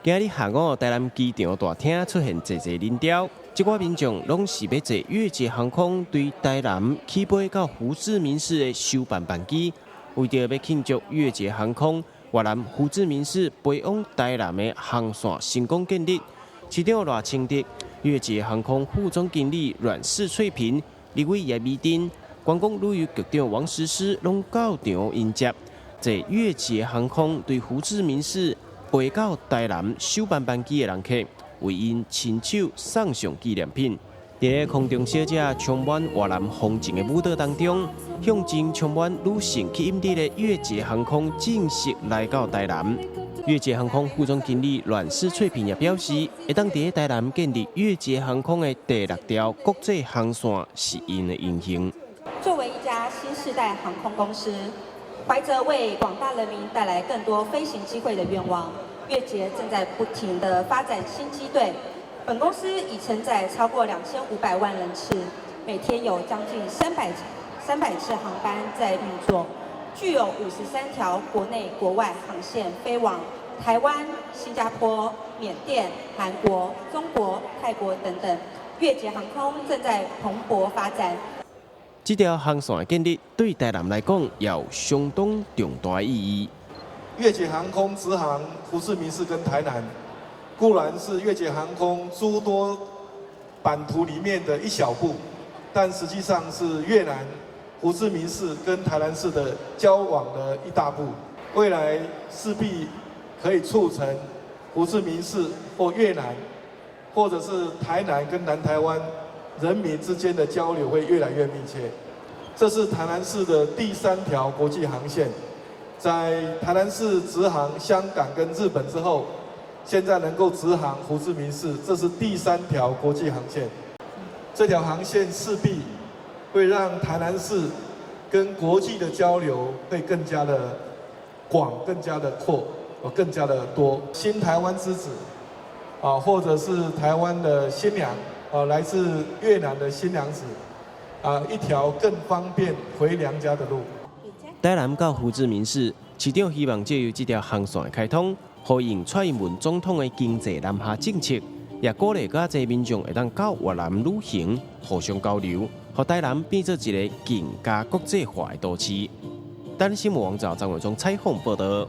今日下午，台南机场大厅出现济人潮，这寡民众拢是要坐越捷航空对台南起飞到胡志明市的首班班机，为着要庆祝越捷航空越南胡志明市飞往台南的航线成功建立，市长赖清德、越捷航空副总经理阮氏翠萍、立委叶美珍、观光旅游局长王实施拢到场迎接，坐越捷航空对胡志明市飞到台南首班班机的人客，为因亲手送上纪念品。在空中小姐充满越南风情的舞蹈当中，象征充满女性吸引力的越捷航空正式来到台南。越捷航空副总经理阮氏翠萍也表示，会当在台南建立越捷航空的第6条国际航线是因的荣幸。作为一家新世代航空公司，怀着为广大人民带来更多飞行机会的愿望，越捷正在不停地发展新机队。本公司已承载超过2500万人次，每天有将近300次航班在运作，具有53条国内国外航线飞往台湾、新加坡、缅甸、韩国、中国、泰国等等。越捷航空正在蓬勃发展。这条航线的建立对台南来讲也有相当重大意义。越捷航空直航胡志明市跟台南，固然是越捷航空诸多版图里面的一小步，但实际上是越南胡志明市跟台南市的交往的一大步。未来势必可以促成胡志明市或越南，或者是台南跟南台湾人民之间的交流会越来越密切。这是台南市的第3条国际航线，在台南市直航香港跟日本之后，现在能够直航胡志明市，这是第3条国际航线。这条航线势必会让台南市跟国际的交流会更加的广、更加的阔、更加的多。新台湾之子或者是台湾的新娘来自越南的新娘子一条更方便回娘家的路。台南到胡志明市，市长希望借由这条航线的开通，呼应蔡英文总统的经济南下政策，也鼓励较侪民众会当到越南旅行，互相交流，让台南变做一个更加国际化的都市。台南新闻网站张伟忠采访报道。